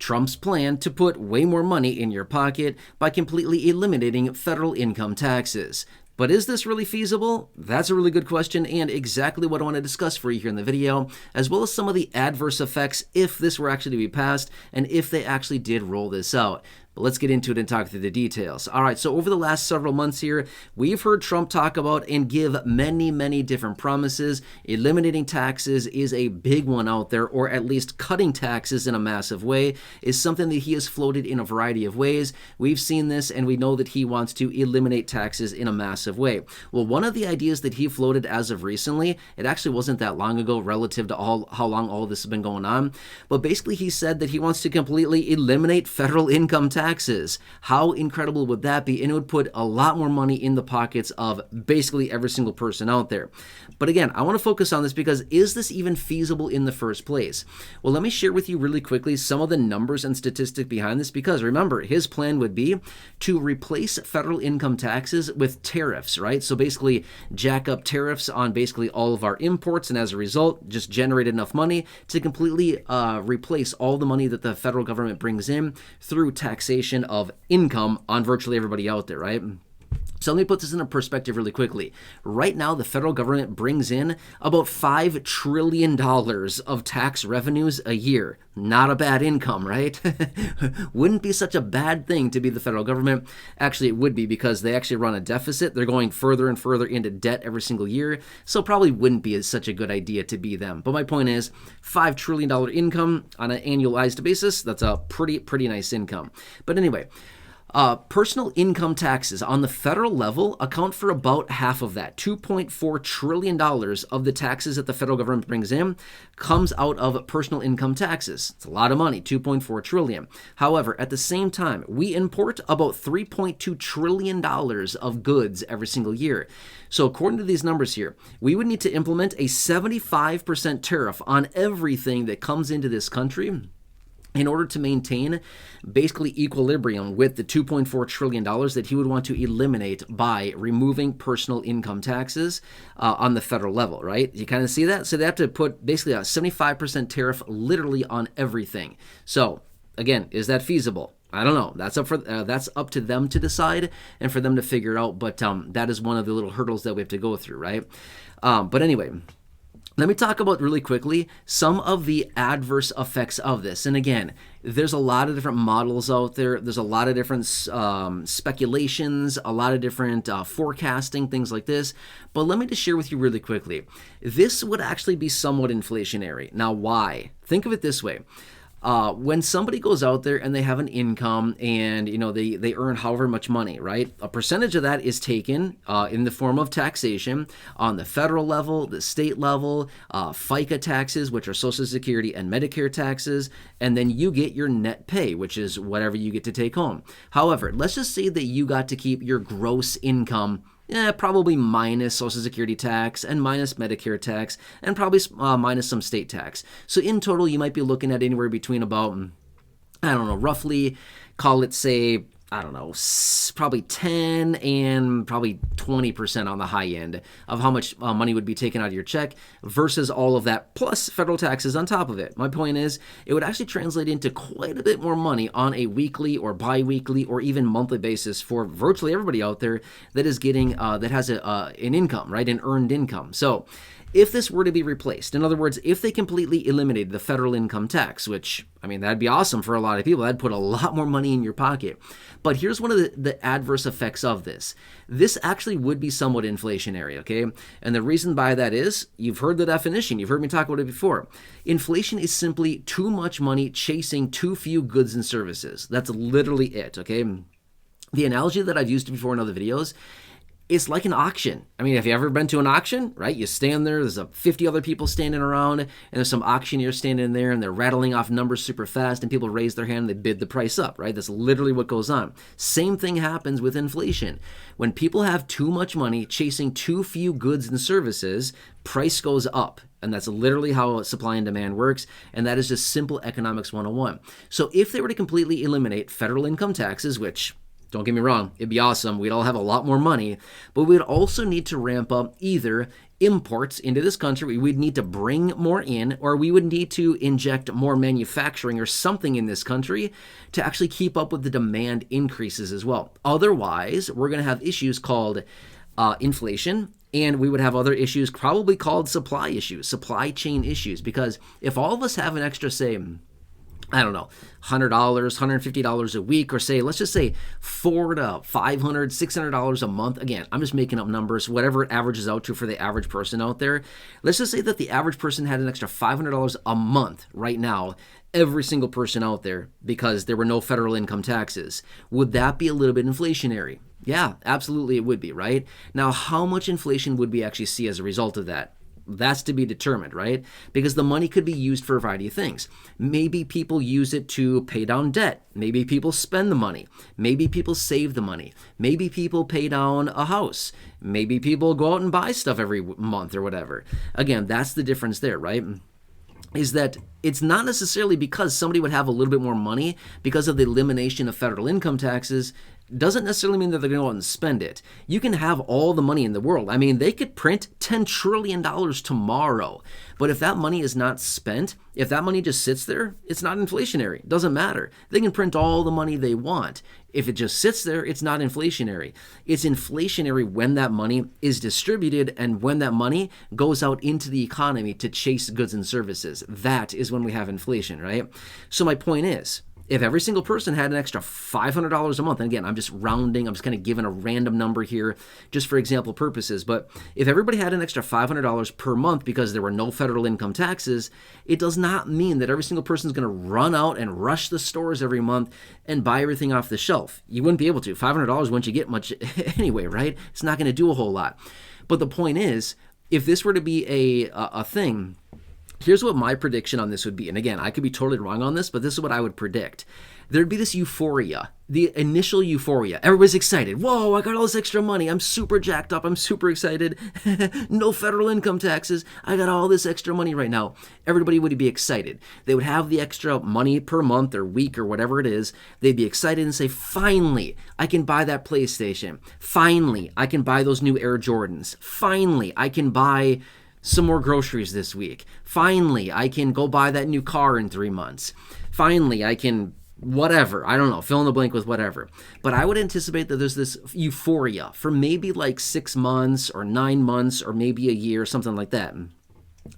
Trump's plan to put way more money in your pocket by completely eliminating federal income taxes. But is this really feasible? That's a really good question, and exactly what I want to discuss for you here in the video, as well as some of the adverse effects if this were actually to be passed and if they actually did roll this out. But let's get into it and talk through the details. All right, so over the last several months here, we've heard Trump talk about and give many different promises. Eliminating taxes is a big one out there, or at least cutting taxes in a massive way is something that he has floated in a variety of ways. We've seen this, and we know that he wants to eliminate taxes in a massive way. Well, one of the ideas that he floated as of recently, it actually wasn't that long ago relative to how long all of this has been going on, but basically he said that he wants to completely eliminate federal income taxes. How incredible would that be? And it would put a lot more money in the pockets of basically every single person out there. But again, I want to focus on this because is this even feasible in the first place? Well, let me share with you really quickly some of the numbers and statistics behind this, because remember, his plan would be to replace federal income taxes with tariffs, right? So basically jack up tariffs on basically all of our imports, and as a result, just generate enough money to completely replace all the money that the federal government brings in through taxation of income on virtually everybody out there, right? So let me put this in a perspective really quickly. Right now, the federal government brings in about $5 trillion of tax revenues a year. Not a bad income, right? Wouldn't be such a bad thing to be the federal government. Actually, it would be, because they actually run a deficit. They're going further and further into debt every single year. So probably wouldn't be such a good idea to be them. But my point is, $5 trillion income on an annualized basis, that's a pretty nice income. But anyway, personal income taxes on the federal level account for about half of that. $2.4 trillion of the taxes that the federal government brings in comes out of personal income taxes. It's a lot of money, $2.4 trillion. However, at the same time, we import about $3.2 trillion of goods every single year. So according to these numbers here, we would need to implement a 75% tariff on everything that comes into this country in order to maintain basically equilibrium with the $2.4 trillion that he would want to eliminate by removing personal income taxes on the federal level, right? You kind of see that? So they have to put basically a 75% tariff literally on everything. So again, is that feasible? I don't know. That's up to them to decide and for them to figure it out. But that is one of the little hurdles that we have to go through, right? But anyway, let me talk about really quickly some of the adverse effects of this. And again, there's a lot of different models out there. There's a lot of different speculations, a lot of different forecasting, things like this. But let me just share with you really quickly. This would actually be somewhat inflationary. Now, why? Think of it this way. When somebody goes out there and they have an income and, they earn however much money, right? A percentage of that is taken in the form of taxation on the federal level, the state level, FICA taxes, which are Social Security and Medicare taxes, and then you get your net pay, which is whatever you get to take home. However, let's just say that you got to keep your gross income probably minus Social Security tax and minus Medicare tax and probably minus some state tax. So in total, you might be looking at anywhere between about, roughly, call it, say, probably 10 and probably 20% on the high end of how much money would be taken out of your check versus all of that plus federal taxes on top of it. My point is, it would actually translate into quite a bit more money on a weekly or bi-weekly or even monthly basis for virtually everybody out there that is getting, that has an income, right? An earned income. So if this were to be replaced, in other words, if they completely eliminated the federal income tax, which, that'd be awesome for a lot of people. That'd put a lot more money in your pocket. But here's one of the adverse effects of this. This actually would be somewhat inflationary, okay? And the reason by that is, you've heard the definition. You've heard me talk about it before. Inflation is simply too much money chasing too few goods and services. That's literally it, okay? The analogy that I've used before in other videos, it's like an auction. have you ever been to an auction, right? You stand there, there's 50 other people standing around, and there's some auctioneers standing there, and they're rattling off numbers super fast, and people raise their hand and they bid the price up, right? That's literally what goes on. Same thing happens with inflation. When people have too much money chasing too few goods and services, price goes up. And that's literally how supply and demand works, and that is just simple economics 101. So if they were to completely eliminate federal income taxes, which, don't get me wrong, it'd be awesome. We'd all have a lot more money, but we'd also need to ramp up either imports into this country. We would need to bring more in, or we would need to inject more manufacturing or something in this country to actually keep up with the demand increases as well. Otherwise, we're going to have issues called inflation, and we would have other issues probably called supply issues, supply chain issues, because if all of us have an extra, say, I don't know, $100, $150 a week, or say, let's just say $400 to $500, $600 a month. Again, I'm just making up numbers, whatever it averages out to for the average person out there. Let's just say that the average person had an extra $500 a month right now, every single person out there, because there were no federal income taxes. Would that be a little bit inflationary? Yeah, absolutely it would be, right? Now, how much inflation would we actually see as a result of that? That's to be determined, right? Because the money could be used for a variety of things. Maybe people use it to pay down debt. Maybe people spend the money. Maybe people save the money. Maybe people pay down a house. Maybe people go out and buy stuff every month or whatever. Again, that's the difference there, right? Is that it's not necessarily because somebody would have a little bit more money because of the elimination of federal income taxes. Doesn't necessarily mean that they're going to go out and spend it. You can have all the money in the world. I mean, they could print $10 trillion tomorrow. But if that money is not spent, if that money just sits there, it's not inflationary. It doesn't matter. They can print all the money they want. If it just sits there, it's not inflationary. It's inflationary when that money is distributed and when that money goes out into the economy to chase goods and services. That is when we have inflation, right? So my point is, if every single person had an extra $500 a month, and again, I'm just rounding, I'm just kind of giving a random number here just for example purposes, but if everybody had an extra $500 per month because there were no federal income taxes, it does not mean that every single person is going to run out and rush the stores every month and buy everything off the shelf. You wouldn't be able to. $500 wouldn't you get much anyway, right? It's not going to do a whole lot. But the point is, if this were to be a thing, here's what my prediction on this would be. And again, I could be totally wrong on this, but this is what I would predict. There'd be this euphoria, the initial euphoria. Everybody's excited. Whoa, I got all this extra money. I'm super jacked up. I'm super excited. No federal income taxes. I got all this extra money right now. Everybody would be excited. They would have the extra money per month or week or whatever it is. They'd be excited and say, finally, I can buy that PlayStation. Finally, I can buy those new Air Jordans. Finally, I can buy some more groceries this week. Finally, I can go buy that new car in 3 months. Finally, I can whatever. I don't know, fill in the blank with whatever. But I would anticipate that there's this euphoria for maybe like 6 months or 9 months or maybe a year, something like that.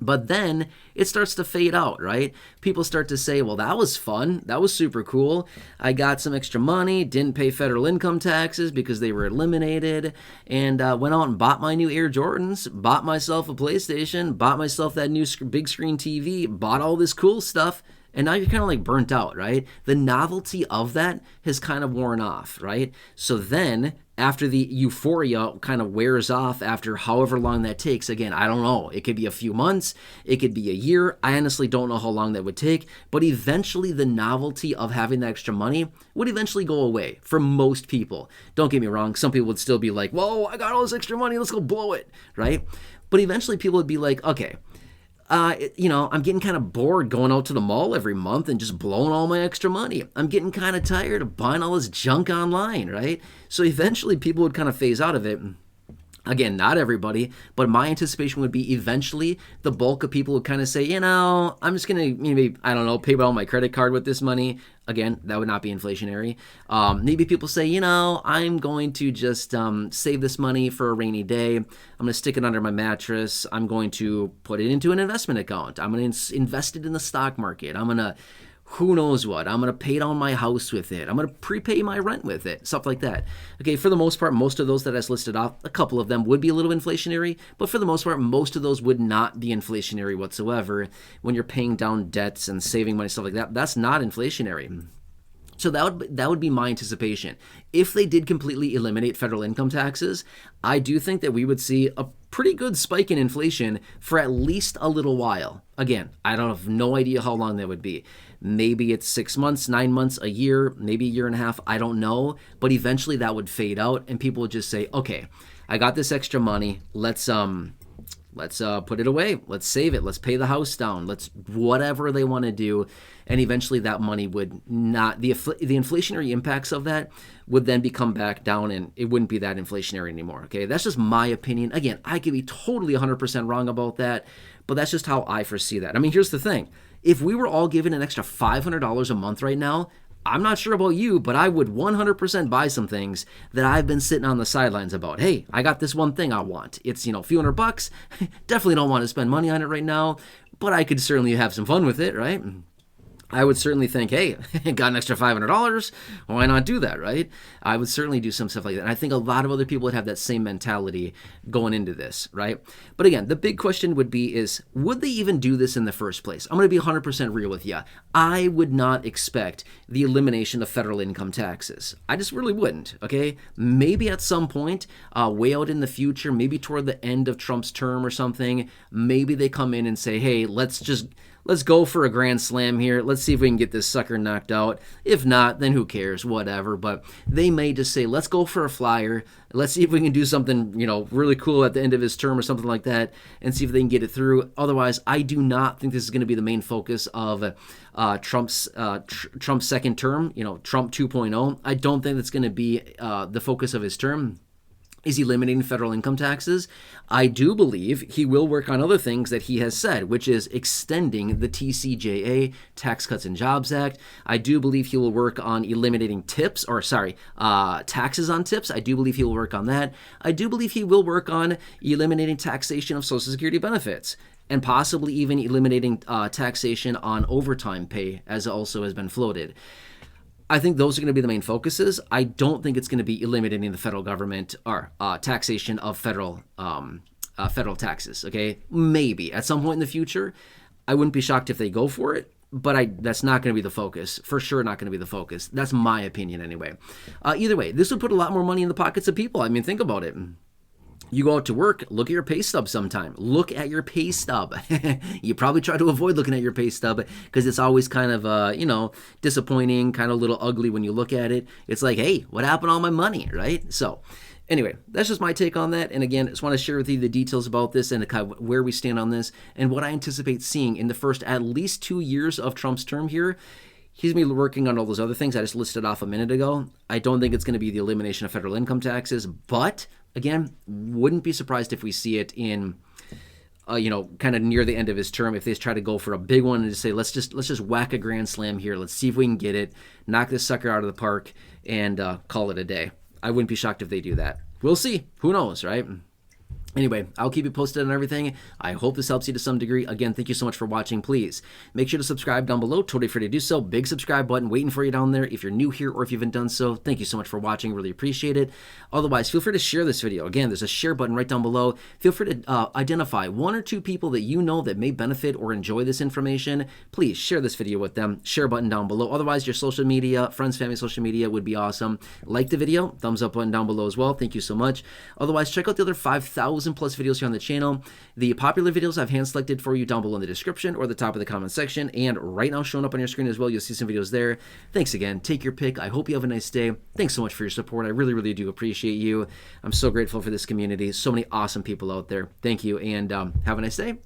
But then it starts to fade out, right? People start to say, well, that was fun. That was super cool. I got some extra money, didn't pay federal income taxes because they were eliminated, and went out and bought my new Air Jordans, bought myself a PlayStation, bought myself that new big screen TV, bought all this cool stuff. And now you're kind of like burnt out, right? The novelty of that has kind of worn off, right? So then after the euphoria kind of wears off after however long that takes, again, I don't know. It could be a few months. It could be a year. I honestly don't know how long that would take. But eventually the novelty of having that extra money would eventually go away for most people. Don't get me wrong. Some people would still be like, whoa, I got all this extra money. Let's go blow it, right? But eventually people would be like, okay, I'm getting kind of bored going out to the mall every month and just blowing all my extra money. I'm getting kind of tired of buying all this junk online, right? So eventually people would kind of phase out of it. Again, not everybody, but my anticipation would be eventually the bulk of people would kind of say, I'm just going to maybe, I don't know, pay out my credit card with this money. Again, that would not be inflationary. Maybe people say, I'm going to just save this money for a rainy day. I'm going to stick it under my mattress. I'm going to put it into an investment account. I'm going to invest it in the stock market. I'm going to who knows what. I'm going to pay down my house with it. I'm going to prepay my rent with it, stuff like that. Okay, for the most part, most of those that I just listed off, a couple of them would be a little inflationary, but for the most part, most of those would not be inflationary whatsoever. When you're paying down debts and saving money, stuff like that, that's not inflationary. So that would be my anticipation. If they did completely eliminate federal income taxes, I do think that we would see a pretty good spike in inflation for at least a little while. Again, I don't have no idea how long that would be. Maybe it's 6 months, 9 months, a year, maybe a year and a half. I don't know. But eventually that would fade out and people would just say, okay, I got this extra money. Let's let's put it away. Let's save it. Let's pay the house down. Let's whatever they want to do. And eventually that money would not, the inflationary impacts of that would then become back down and it wouldn't be that inflationary anymore. Okay. That's just my opinion. Again, I could be totally 100% wrong about that, but that's just how I foresee that. I mean, here's the thing. If we were all given an extra $500 a month right now, I'm not sure about you, but I would 100% buy some things that I've been sitting on the sidelines about. Hey, I got this one thing I want. It's, a few $100. Definitely don't want to spend money on it right now, but I could certainly have some fun with it, right? I would certainly think, hey, got an extra $500. Why not do that, right? I would certainly do some stuff like that. And I think a lot of other people would have that same mentality going into this, right? But again, the big question would be would they even do this in the first place? I'm going to be 100% real with you. I would not expect the elimination of federal income taxes. I just really wouldn't, okay? Maybe at some point, way out in the future, maybe toward the end of Trump's term or something, maybe they come in and say, hey, let's go for a grand slam here. Let's see if we can get this sucker knocked out. If not, then who cares? Whatever. But they may just say, let's go for a flyer. Let's see if we can do something, really cool at the end of his term or something like that and see if they can get it through. Otherwise, I do not think this is going to be the main focus of Trump's second term, Trump 2.0. I don't think that's going to be the focus of his term. Is eliminating federal income taxes. I do believe he will work on other things that he has said, which is extending the TCJA, Tax Cuts and Jobs Act. I do believe he will work on eliminating taxes on tips. I do believe he will work on that. I do believe he will work on eliminating taxation of Social Security benefits and possibly even eliminating taxation on overtime pay, as also has been floated. I think those are going to be the main focuses. I don't think it's going to be eliminating the federal government or taxation of federal taxes. Okay, maybe at some point in the future. I wouldn't be shocked if they go for it, but that's not going to be the focus. For sure, not going to be the focus. That's my opinion anyway. Either way, this would put a lot more money in the pockets of people. I mean, think about it. You go out to work, look at your pay stub sometime. Look at your pay stub. You probably try to avoid looking at your pay stub because it's always kind of, disappointing, kind of a little ugly when you look at it. It's like, hey, what happened to all my money, right? So anyway, that's just my take on that. And again, I just want to share with you the details about this and kind of where we stand on this and what I anticipate seeing in the first at least 2 years of Trump's term here. He's going to be working on all those other things I just listed off a minute ago. I don't think it's going to be the elimination of federal income taxes, but again, wouldn't be surprised if we see it in, kind of near the end of his term. If they try to go for a big one and just say, let's just whack a grand slam here. Let's see if we can get it, knock this sucker out of the park, and call it a day. I wouldn't be shocked if they do that. We'll see. Who knows, right? Anyway, I'll keep you posted on everything. I hope this helps you to some degree. Again, thank you so much for watching. Please make sure to subscribe down below. Totally free to do so. Big subscribe button waiting for you down there. If you're new here or if you haven't done so, thank you so much for watching. Really appreciate it. Otherwise, feel free to share this video. Again, there's a share button right down below. Feel free to identify 1 or 2 people that you know that may benefit or enjoy this information. Please share this video with them. Share button down below. Otherwise, your social media, friends, family, social media would be awesome. Like the video. Thumbs up button down below as well. Thank you so much. Otherwise, check out the other 5,000 plus videos here on the channel. The popular videos I've hand selected for you down below in the description or the top of the comment section, and right now showing up on your screen as well. You'll see some videos there. Thanks again. Take your pick. I hope you have a nice day. Thanks so much for your support. I really, really do appreciate you. I'm so grateful for this community. So many awesome people out there. Thank you, and have a nice day.